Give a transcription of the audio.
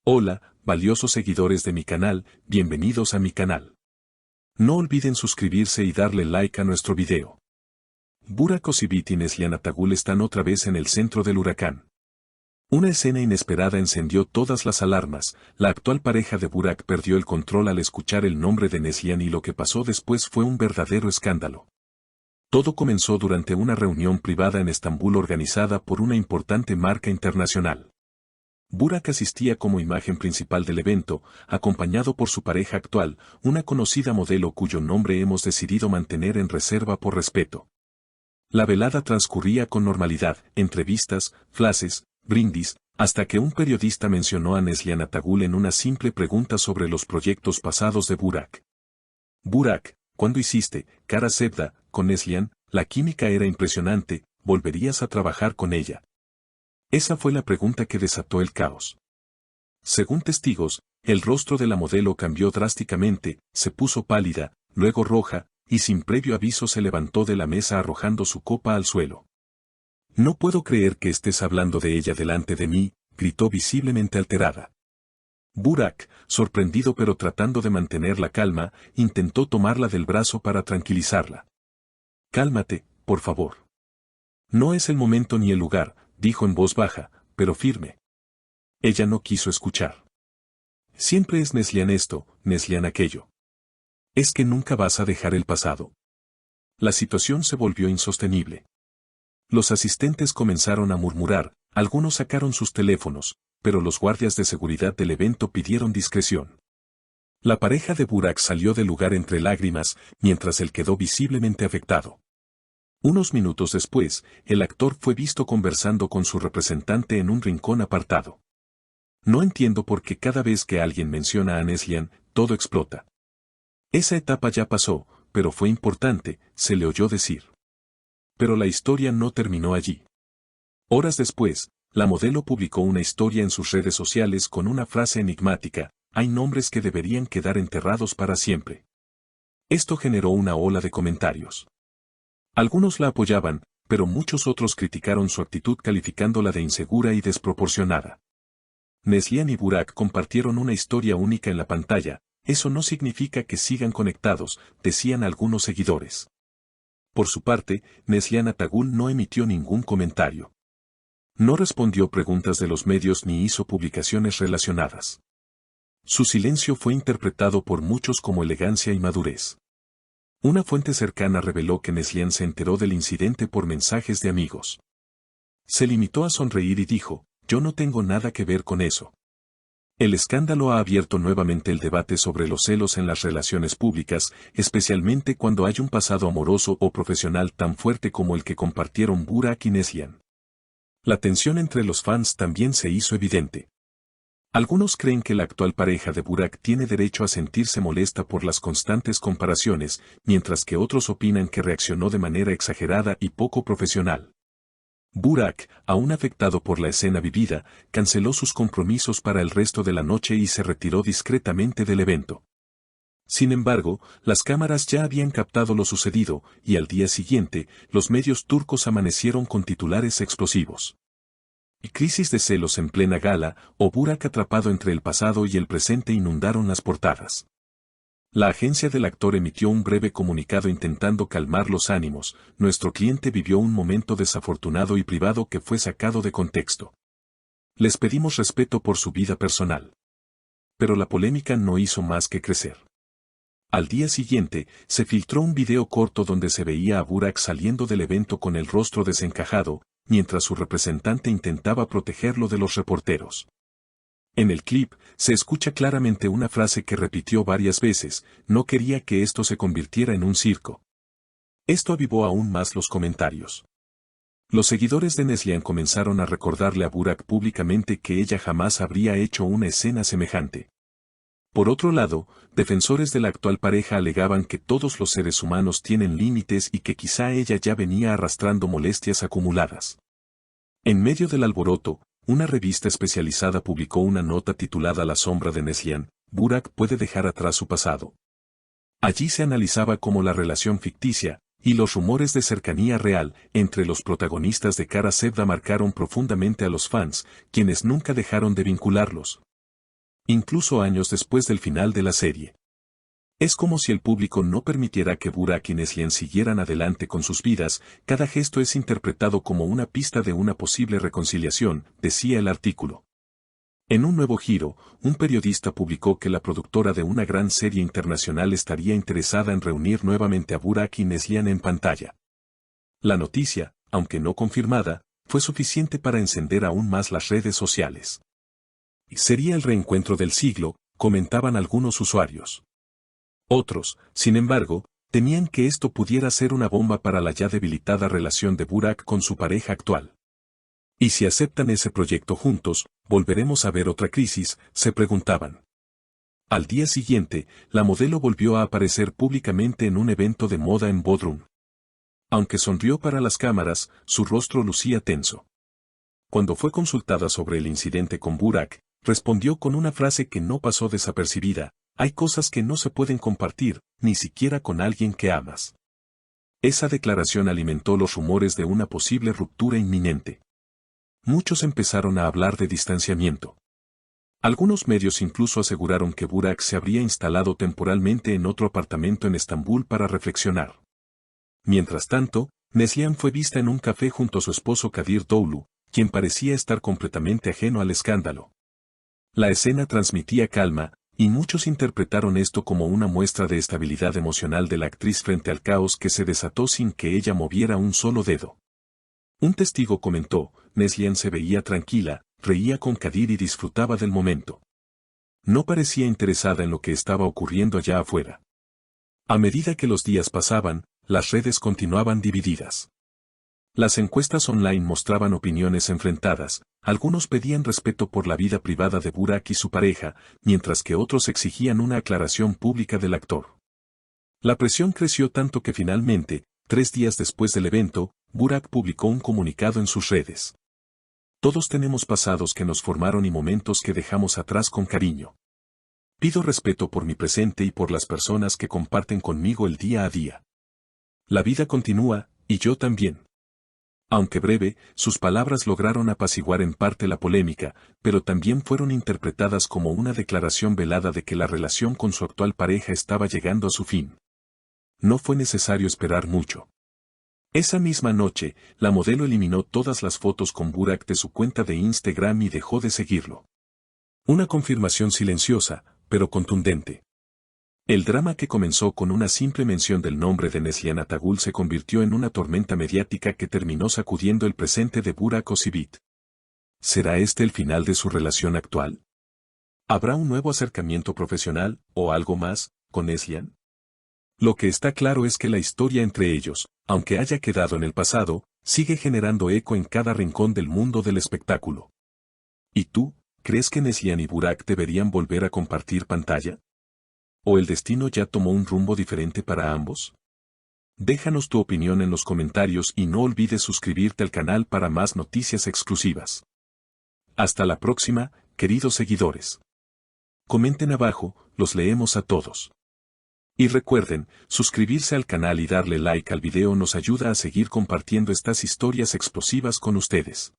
Hola, valiosos seguidores de mi canal, bienvenidos a mi canal. No olviden suscribirse y darle like a nuestro video. Burak Özçivit y Neslihan Atagül están otra vez en el centro del huracán. Una escena inesperada encendió todas las alarmas. La actual pareja de Burak perdió el control al escuchar el nombre de Neslihan y lo que pasó después fue un verdadero escándalo. Todo comenzó durante una reunión privada en Estambul organizada por una importante marca internacional. Burak asistía como imagen principal del evento, acompañado por su pareja actual, una conocida modelo cuyo nombre hemos decidido mantener en reserva por respeto. La velada transcurría con normalidad, entrevistas, flashes, brindis, hasta que un periodista mencionó a Neslihan Atagül en una simple pregunta sobre los proyectos pasados de Burak. Burak, ¿cuándo hiciste, Kara Sevda, con Neslihan? La química era impresionante, ¿volverías a trabajar con ella? Esa fue la pregunta que desató el caos. Según testigos, el rostro de la modelo cambió drásticamente, se puso pálida, luego roja, y sin previo aviso se levantó de la mesa arrojando su copa al suelo. No puedo creer que estés hablando de ella delante de mí, gritó visiblemente alterada. Burak, sorprendido pero tratando de mantener la calma, intentó tomarla del brazo para tranquilizarla. Cálmate, por favor. No es el momento ni el lugar, dijo en voz baja, pero firme. Ella no quiso escuchar. Siempre es Neslihan esto, Neslihan aquello. ¿Es que nunca vas a dejar el pasado? La situación se volvió insostenible. Los asistentes comenzaron a murmurar, algunos sacaron sus teléfonos, pero los guardias de seguridad del evento pidieron discreción. La pareja de Burak salió del lugar entre lágrimas, mientras él quedó visiblemente afectado. Unos minutos después, el actor fue visto conversando con su representante en un rincón apartado. No entiendo por qué cada vez que alguien menciona a Neslihan, todo explota. Esa etapa ya pasó, pero fue importante, se le oyó decir. Pero la historia no terminó allí. Horas después, la modelo publicó una historia en sus redes sociales con una frase enigmática: hay nombres que deberían quedar enterrados para siempre. Esto generó una ola de comentarios. Algunos la apoyaban, pero muchos otros criticaron su actitud calificándola de insegura y desproporcionada. Neslihan y Burak compartieron una historia única en la pantalla, eso no significa que sigan conectados, decían algunos seguidores. Por su parte, Neslihan Atagül no emitió ningún comentario. No respondió preguntas de los medios ni hizo publicaciones relacionadas. Su silencio fue interpretado por muchos como elegancia y madurez. Una fuente cercana reveló que Neslihan se enteró del incidente por mensajes de amigos. Se limitó a sonreír y dijo, yo no tengo nada que ver con eso. El escándalo ha abierto nuevamente el debate sobre los celos en las relaciones públicas, especialmente cuando hay un pasado amoroso o profesional tan fuerte como el que compartieron Burak y Neslihan. La tensión entre los fans también se hizo evidente. Algunos creen que la actual pareja de Burak tiene derecho a sentirse molesta por las constantes comparaciones, mientras que otros opinan que reaccionó de manera exagerada y poco profesional. Burak, aún afectado por la escena vivida, canceló sus compromisos para el resto de la noche y se retiró discretamente del evento. Sin embargo, las cámaras ya habían captado lo sucedido, y al día siguiente, los medios turcos amanecieron con titulares explosivos. Crisis de celos en plena gala, o Burak atrapado entre el pasado y el presente inundaron las portadas. La agencia del actor emitió un breve comunicado intentando calmar los ánimos: nuestro cliente vivió un momento desafortunado y privado que fue sacado de contexto. Les pedimos respeto por su vida personal. Pero la polémica no hizo más que crecer. Al día siguiente, se filtró un video corto donde se veía a Burak saliendo del evento con el rostro desencajado, mientras su representante intentaba protegerlo de los reporteros. En el clip, se escucha claramente una frase que repitió varias veces: no quería que esto se convirtiera en un circo. Esto avivó aún más los comentarios. Los seguidores de Neslihan comenzaron a recordarle a Burak públicamente que ella jamás habría hecho una escena semejante. Por otro lado, defensores de la actual pareja alegaban que todos los seres humanos tienen límites y que quizá ella ya venía arrastrando molestias acumuladas. En medio del alboroto, una revista especializada publicó una nota titulada La sombra de Neslihan, Burak puede dejar atrás su pasado. Allí se analizaba cómo la relación ficticia y los rumores de cercanía real entre los protagonistas de Kara Sevda marcaron profundamente a los fans, quienes nunca dejaron de vincularlos. incluso años después del final de la serie. Es como si el público no permitiera que Burak y Neslihan siguieran adelante con sus vidas, cada gesto es interpretado como una pista de una posible reconciliación, decía el artículo. En un nuevo giro, un periodista publicó que la productora de una gran serie internacional estaría interesada en reunir nuevamente a Burak y Neslihan en pantalla. La noticia, aunque no confirmada, fue suficiente para encender aún más las redes sociales. Sería el reencuentro del siglo, comentaban algunos usuarios. Otros, sin embargo, temían que esto pudiera ser una bomba para la ya debilitada relación de Burak con su pareja actual. ¿Y si aceptan ese proyecto juntos, volveremos a ver otra crisis?, se preguntaban. Al día siguiente, la modelo volvió a aparecer públicamente en un evento de moda en Bodrum. Aunque sonrió para las cámaras, su rostro lucía tenso. Cuando fue consultada sobre el incidente con Burak, respondió con una frase que no pasó desapercibida: hay cosas que no se pueden compartir, ni siquiera con alguien que amas. Esa declaración alimentó los rumores de una posible ruptura inminente. Muchos empezaron a hablar de distanciamiento. Algunos medios incluso aseguraron que Burak se habría instalado temporalmente en otro apartamento en Estambul para reflexionar. Mientras tanto, Neslihan fue vista en un café junto a su esposo Kadir Doğulu, quien parecía estar completamente ajeno al escándalo. La escena transmitía calma, y muchos interpretaron esto como una muestra de estabilidad emocional de la actriz frente al caos que se desató sin que ella moviera un solo dedo. Un testigo comentó: Neslihan se veía tranquila, reía con Kadir y disfrutaba del momento. No parecía interesada en lo que estaba ocurriendo allá afuera. A medida que los días pasaban, las redes continuaban divididas. Las encuestas online mostraban opiniones enfrentadas, algunos pedían respeto por la vida privada de Burak y su pareja, mientras que otros exigían una aclaración pública del actor. La presión creció tanto que finalmente, 3 días después del evento, Burak publicó un comunicado en sus redes. Todos tenemos pasados que nos formaron y momentos que dejamos atrás con cariño. Pido respeto por mi presente y por las personas que comparten conmigo el día a día. La vida continúa, y yo también. Aunque breve, sus palabras lograron apaciguar en parte la polémica, pero también fueron interpretadas como una declaración velada de que la relación con su actual pareja estaba llegando a su fin. No fue necesario esperar mucho. Esa misma noche, la modelo eliminó todas las fotos con Burak de su cuenta de Instagram y dejó de seguirlo. Una confirmación silenciosa, pero contundente. El drama que comenzó con una simple mención del nombre de Neslihan Atagul se convirtió en una tormenta mediática que terminó sacudiendo el presente de Burak Özçivit. ¿Será este el final de su relación actual? ¿Habrá un nuevo acercamiento profesional, o algo más, con Neslihan? Lo que está claro es que la historia entre ellos, aunque haya quedado en el pasado, sigue generando eco en cada rincón del mundo del espectáculo. ¿Y tú, crees que Neslihan y Burak deberían volver a compartir pantalla? ¿O el destino ya tomó un rumbo diferente para ambos? Déjanos tu opinión en los comentarios y no olvides suscribirte al canal para más noticias exclusivas. Hasta la próxima, queridos seguidores. Comenten abajo, los leemos a todos. Y recuerden, suscribirse al canal y darle like al video nos ayuda a seguir compartiendo estas historias explosivas con ustedes.